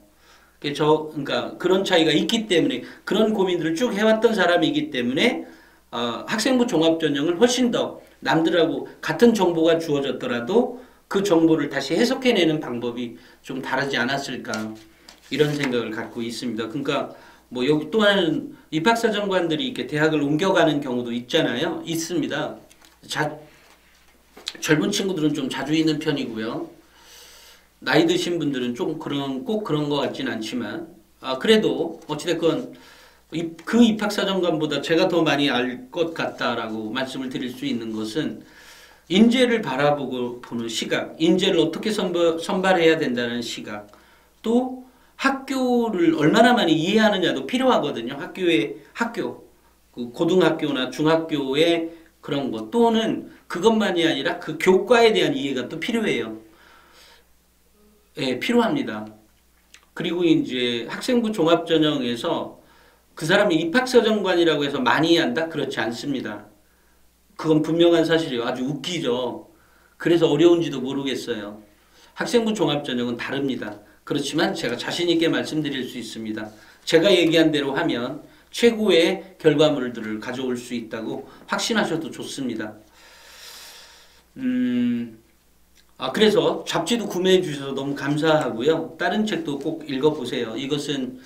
그러니까 그런 차이가 있기 때문에 그런 고민들을 쭉 해왔던 사람이기 때문에 학생부 종합전형을 훨씬 더 남들하고 같은 정보가 주어졌더라도 그 정보를 다시 해석해내는 방법이 좀 다르지 않았을까 이런 생각을 갖고 있습니다. 그러니까 뭐 여기 또한 입학사정관들이 이렇게 대학을 옮겨가는 경우도 있잖아요. 있습니다. 젊은 친구들은 좀 자주 있는 편이고요. 나이 드신 분들은 좀 꼭 그런 것 같진 않지만, 그래도 어찌됐건 그 입학사정관보다 제가 더 많이 알 것 같다라고 말씀을 드릴 수 있는 것은 인재를 바라보고 보는 시각, 인재를 어떻게 선발해야 된다는 시각, 또 학교를 얼마나 많이 이해하느냐도 필요하거든요. 그 고등학교나 중학교의 그런 것, 또는 그것만이 아니라 그 교과에 대한 이해가 또 필요해요. 예, 필요합니다. 그리고 이제 학생부 종합전형에서 그 사람이 입학사정관이라고 해서 많이 한다? 그렇지 않습니다. 그건 분명한 사실이에요. 아주 웃기죠. 그래서 어려운지도 모르겠어요. 학생부 종합전형은 다릅니다. 그렇지만 제가 자신 있게 말씀드릴 수 있습니다. 제가 얘기한 대로 하면 최고의 결과물들을 가져올 수 있다고 확신하셔도 좋습니다. 그래서 잡지도 구매해 주셔서 너무 감사하고요. 다른 책도 꼭 읽어보세요. 이것은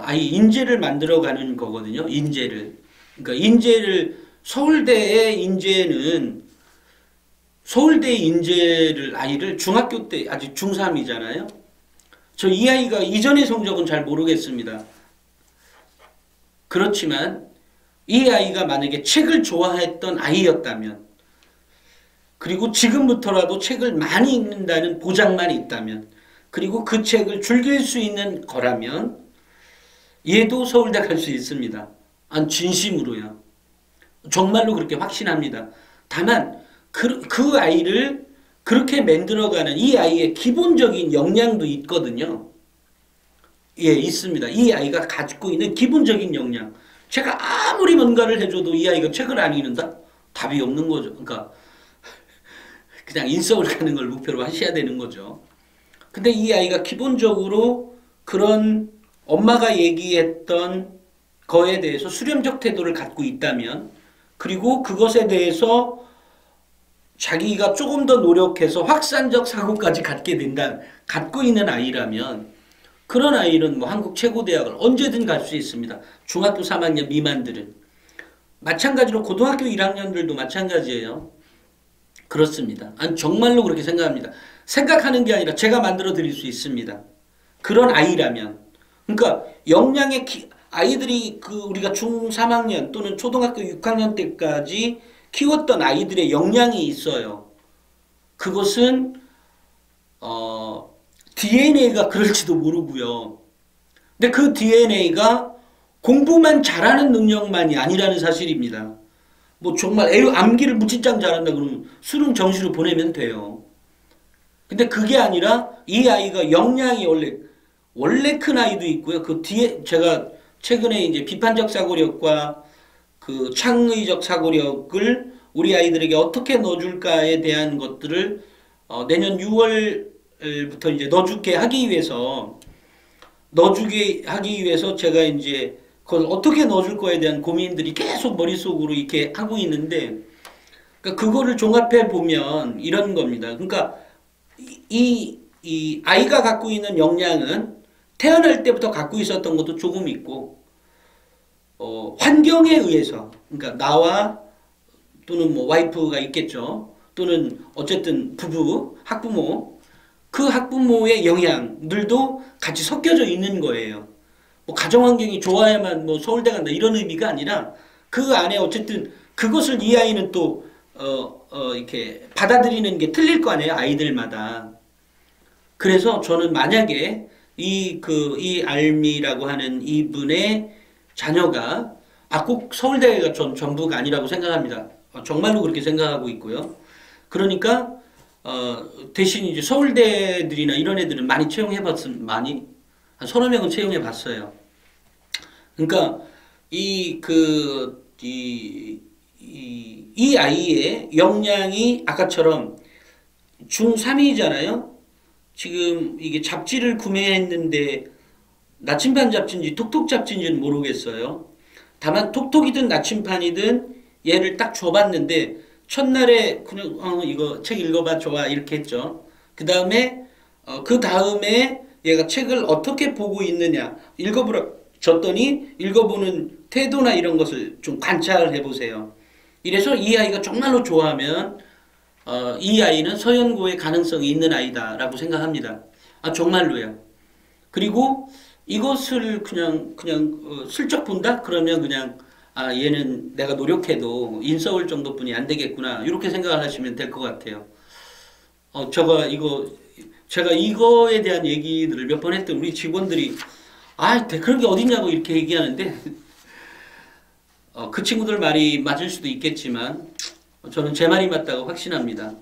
아이 인재를 만들어가는 거거든요. 인재를. 그러니까 인재를 서울대의 인재는 서울대 인재를 아이를 중학교 때 아직 중3이잖아요. 저 이 아이가 이전의 성적은 잘 모르겠습니다. 그렇지만 이 아이가 만약에 책을 좋아했던 아이였다면 그리고 지금부터라도 책을 많이 읽는다는 보장만 있다면 그리고 그 책을 즐길 수 있는 거라면 얘도 서울대 갈 수 있습니다. 진심으로요. 정말로 그렇게 확신합니다. 다만 그 아이를 그렇게 만들어가는 이 아이의 기본적인 역량도 있거든요. 예, 있습니다. 이 아이가 가지고 있는 기본적인 역량. 제가 아무리 뭔가를 해줘도 이 아이가 책을 안 읽는다? 답이 없는 거죠. 그러니까 그냥 인서울 가는 걸 목표로 하셔야 되는 거죠. 근데 이 아이가 기본적으로 그런 엄마가 얘기했던 거에 대해서 수렴적 태도를 갖고 있다면 그리고 그것에 대해서 자기가 조금 더 노력해서 확산적 사고까지 갖고 있는 아이라면 그런 아이는 뭐 한국 최고대학을 언제든 갈 수 있습니다. 중학교 3학년 미만들은. 마찬가지로 고등학교 1학년들도 마찬가지예요. 그렇습니다. 정말로 그렇게 생각합니다. 생각하는 게 아니라 제가 만들어 드릴 수 있습니다. 그런 아이라면. 그러니까 역량의 아이들이 우리가 중 3학년 또는 초등학교 6학년 때까지 키웠던 아이들의 역량이 있어요. 그것은 DNA가 그럴지도 모르고요. 근데 그 DNA가 공부만 잘하는 능력만이 아니라는 사실입니다. 뭐 정말 암기를 무진장 잘한다 그러면 수능 정시로 보내면 돼요. 근데 그게 아니라 이 아이가 역량이 원래 큰 아이도 있고요. 그 뒤에 제가 최근에 이제 비판적 사고력과 그 창의적 사고력을 우리 아이들에게 어떻게 넣어줄까에 대한 것들을 내년 6월부터 이제 넣어주게 하기 위해서 제가 이제 그걸 어떻게 넣어줄 거에 대한 고민들이 계속 머릿속으로 이렇게 하고 있는데, 그러니까 그거를 종합해 보면 이런 겁니다. 그러니까 이 아이가 갖고 있는 역량은 태어날 때부터 갖고 있었던 것도 조금 있고, 환경에 의해서, 그러니까 나와 또는 뭐 와이프가 있겠죠. 또는 어쨌든 부부, 학부모, 그 학부모의 영향들도 같이 섞여져 있는 거예요. 뭐 가정환경이 좋아야만 뭐 서울대 간다 이런 의미가 아니라 그 안에 어쨌든 그것을 이 아이는 또 이렇게 받아들이는 게 틀릴 거 아니에요. 아이들마다. 그래서 저는 만약에 이 알미라고 하는 이분의 자녀가 꼭 서울대가 전부가 아니라고 생각합니다. 정말로 그렇게 생각하고 있고요. 그러니까 대신 이제 서울대들이나 이런 애들은 많이 한 서너 명은 채용해 봤어요. 그러니까 이 아이의 역량이 아까처럼 중3이잖아요. 지금 이게 잡지를 구매했는데 나침반 잡지인지 톡톡 잡지인지는 모르겠어요. 다만 톡톡이든 나침반이든 얘를 딱 줘봤는데 첫날에 그냥 이거 책 읽어봐 좋아 이렇게 했죠. 그 다음에 얘가 책을 어떻게 보고 있느냐 읽어보라 줬더니 읽어보는 태도나 이런 것을 좀 관찰을 해보세요. 이래서 이 아이가 정말로 좋아하면 이 아이는 서연고의 가능성이 있는 아이다라고 생각합니다. 정말로요. 그리고 이것을 그냥 슬쩍 본다? 그러면 그냥 얘는 내가 노력해도 인서울 정도뿐이 안 되겠구나 이렇게 생각을 하시면 될 것 같아요. 제가 이거에 대한 얘기들을 몇 번 했더니 우리 직원들이 그런 게 어딨냐고 이렇게 얘기하는데 그 친구들 말이 맞을 수도 있겠지만 저는 제 말이 맞다고 확신합니다.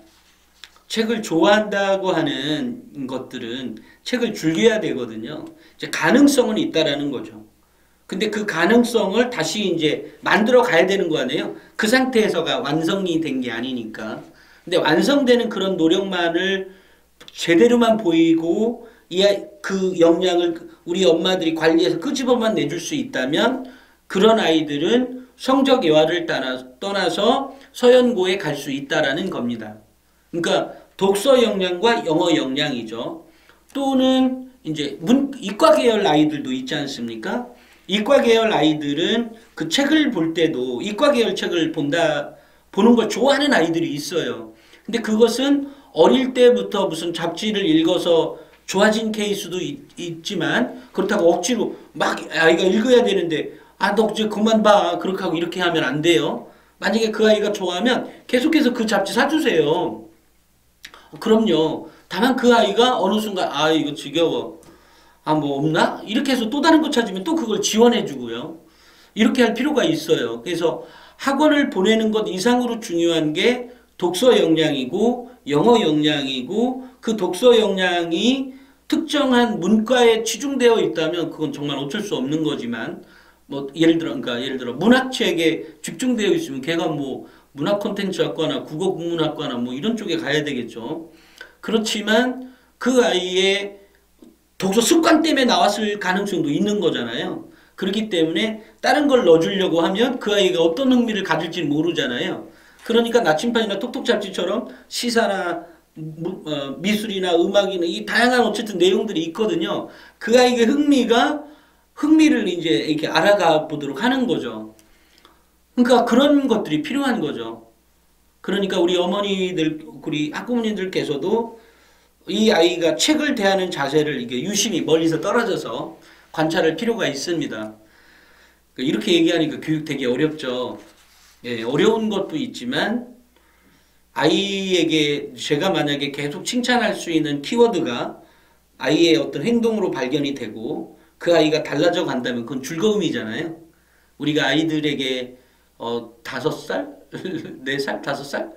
책을 좋아한다고 하는 것들은 책을 즐겨야 되거든요. 이제 가능성은 있다라는 거죠. 근데 그 가능성을 다시 이제 만들어 가야 되는 거 아니에요? 그 상태에서가 완성이 된 게 아니니까. 근데 완성되는 그런 노력만을 제대로만 보이고 그 역량을 우리 엄마들이 관리해서 끄집어만 내줄 수 있다면 그런 아이들은 성적 예화를 떠나서 서연고에 갈 수 있다라는 겁니다. 그러니까 독서 역량과 영어 역량이죠. 또는 이제 이과 계열 아이들도 있지 않습니까? 이과 계열 아이들은 그 책을 볼 때도 이과 계열 책을 보는 걸 좋아하는 아이들이 있어요. 근데 그것은 어릴 때부터 무슨 잡지를 읽어서 좋아진 케이스도 있지만 그렇다고 억지로 막 아이가 읽어야 되는데 너 이제 그만 봐 그렇게 하고 이렇게 하면 안 돼요. 만약에 그 아이가 좋아하면 계속해서 그 잡지 사주세요. 그럼요. 다만 그 아이가 어느 순간 이거 지겨워. 뭐 없나? 이렇게 해서 또 다른 거 찾으면 또 그걸 지원해 주고요. 이렇게 할 필요가 있어요. 그래서 학원을 보내는 것 이상으로 중요한 게 독서 역량이고 영어 역량이고 그 독서 역량이 특정한 문과에 치중되어 있다면 그건 정말 어쩔 수 없는 거지만 뭐 예를 들어 문학책에 집중되어 있으면 걔가 뭐 문학 콘텐츠학과나 국어 국문학과나 뭐 이런 쪽에 가야 되겠죠. 그렇지만 그 아이의 독서 습관 때문에 나왔을 가능성도 있는 거잖아요. 그렇기 때문에 다른 걸 넣어주려고 하면 그 아이가 어떤 흥미를 가질지는 모르잖아요. 그러니까 나침반이나 톡톡 잡지처럼 시사나 미술이나 음악이나 이 다양한 어쨌든 내용들이 있거든요. 그 아이의 흥미를 이제 이렇게 알아가 보도록 하는 거죠. 그러니까 그런 것들이 필요한 거죠. 그러니까 우리 어머니들, 우리 학부모님들께서도 이 아이가 책을 대하는 자세를 이게 유심히 멀리서 떨어져서 관찰할 필요가 있습니다. 이렇게 얘기하니까 교육 되게 어렵죠. 예, 어려운 것도 있지만 아이에게 제가 만약에 계속 칭찬할 수 있는 키워드가 아이의 어떤 행동으로 발견이 되고 그 아이가 달라져 간다면 그건 즐거움이잖아요. 우리가 아이들에게 5살? 4살? 5살?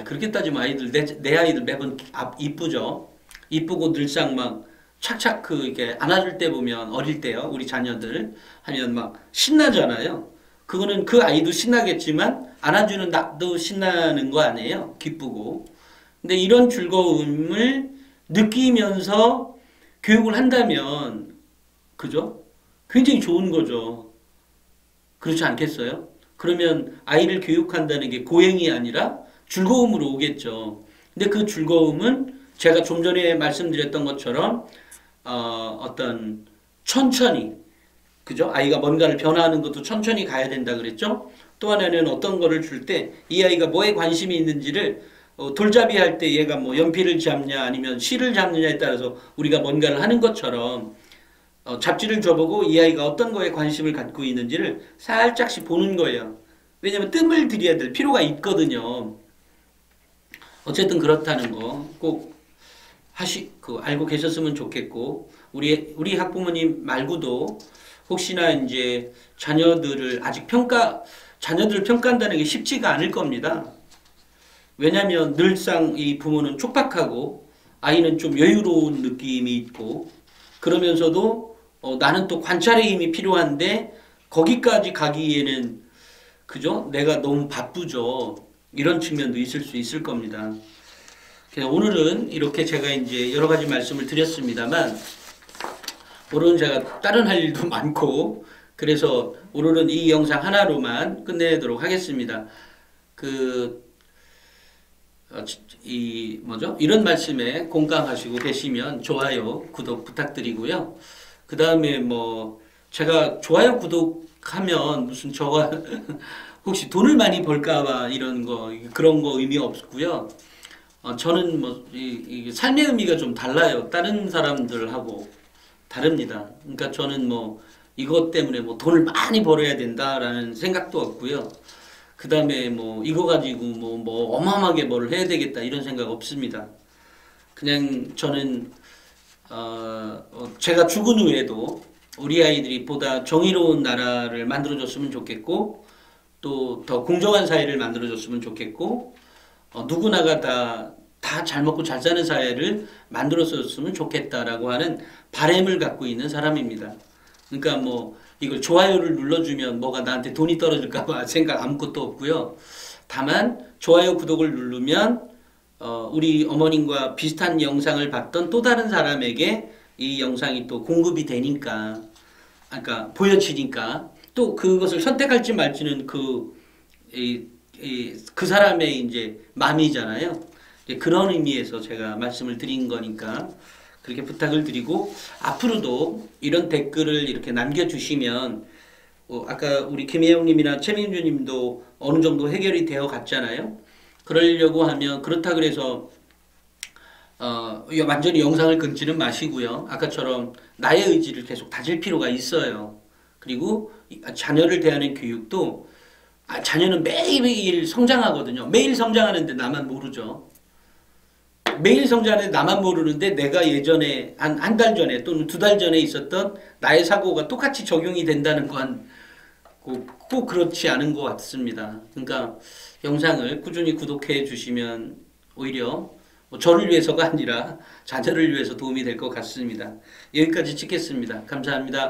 그렇게 따지면 아이들 내 아이들 매번 이쁘죠. 이쁘고 늘상 막 착착 이렇게 안아줄 때 보면 어릴 때요. 우리 자녀들 하면 막 신나잖아요. 그거는 그 아이도 신나겠지만 안아주는 나도 신나는 거 아니에요. 기쁘고. 근데 이런 즐거움을 느끼면서 교육을 한다면 그죠? 굉장히 좋은 거죠. 그렇지 않겠어요? 그러면 아이를 교육한다는 게 고행이 아니라 즐거움으로 오겠죠. 근데 그 즐거움은 제가 좀 전에 말씀드렸던 것처럼 어떤 천천히 그죠? 아이가 뭔가를 변화하는 것도 천천히 가야 된다 그랬죠? 또 하나는 어떤 거를 줄 때 이 아이가 뭐에 관심이 있는지를 돌잡이 할 때 얘가 뭐 연필을 잡냐 아니면 실을 잡느냐에 따라서 우리가 뭔가를 하는 것처럼 잡지를 줘보고 이 아이가 어떤 거에 관심을 갖고 있는지를 살짝씩 보는 거예요. 왜냐면 뜸을 들여야 될 필요가 있거든요. 어쨌든 그렇다는 거 꼭 알고 계셨으면 좋겠고, 우리 학부모님 말고도 혹시나 이제 자녀들을 평가한다는 게 쉽지가 않을 겁니다. 왜냐면 늘상 이 부모는 촉박하고 아이는 좀 여유로운 느낌이 있고 그러면서도 나는 또 관찰의 힘이 필요한데 거기까지 가기에는 그죠? 내가 너무 바쁘죠. 이런 측면도 있을 수 있을 겁니다. 그래서 오늘은 이렇게 제가 이제 여러 가지 말씀을 드렸습니다만 오늘은 제가 다른 할 일도 많고 그래서 오늘은 이 영상 하나로만 끝내도록 하겠습니다. 이런 말씀에 공감하시고 계시면 좋아요, 구독 부탁드리고요. 그 다음에 제가 좋아요, 구독하면 무슨 저가 혹시 돈을 많이 벌까봐 그런 거 의미 없고요. 저는 삶의 의미가 좀 달라요. 다른 사람들하고 다릅니다. 그러니까 저는 이것 때문에 돈을 많이 벌어야 된다라는 생각도 없고요. 그 다음에 이거 가지고 어마어마하게 뭘 해야 되겠다 이런 생각 없습니다. 그냥 저는 제가 죽은 후에도 우리 아이들이 보다 정의로운 나라를 만들어줬으면 좋겠고 또 더 공정한 사회를 만들어줬으면 좋겠고 누구나가 다 잘 먹고 잘 사는 사회를 만들어줬으면 좋겠다라고 하는 바람을 갖고 있는 사람입니다. 그러니까 이걸 좋아요를 눌러주면 뭐가 나한테 돈이 떨어질까봐 생각 아무것도 없고요. 다만 좋아요, 구독을 누르면 우리 어머님과 비슷한 영상을 봤던 또 다른 사람에게 이 영상이 또 공급이 되니까, 그러니까 보여지니까 또 그것을 선택할지 말지는 그 사람의 이제 마음이잖아요. 이제 그런 의미에서 제가 말씀을 드린 거니까 그렇게 부탁을 드리고 앞으로도 이런 댓글을 이렇게 남겨주시면 아까 우리 김혜영님이나 최민주님도 어느 정도 해결이 되어 갔잖아요. 그러려고 하면 그렇다 그래서 완전히 영상을 끊지는 마시고요. 아까처럼 나의 의지를 계속 다질 필요가 있어요. 그리고 자녀를 대하는 교육도 자녀는 매일매일 성장하거든요. 매일 성장하는데 나만 모르죠. 매일 성장하는데 나만 모르는데 내가 예전에 한 달 전에 또는 2달 전에 있었던 나의 사고가 똑같이 적용이 된다는 건 꼭 그렇지 않은 것 같습니다. 그러니까 영상을 꾸준히 구독해 주시면 오히려 저를 위해서가 아니라 자녀를 위해서 도움이 될 것 같습니다. 여기까지 찍겠습니다. 감사합니다.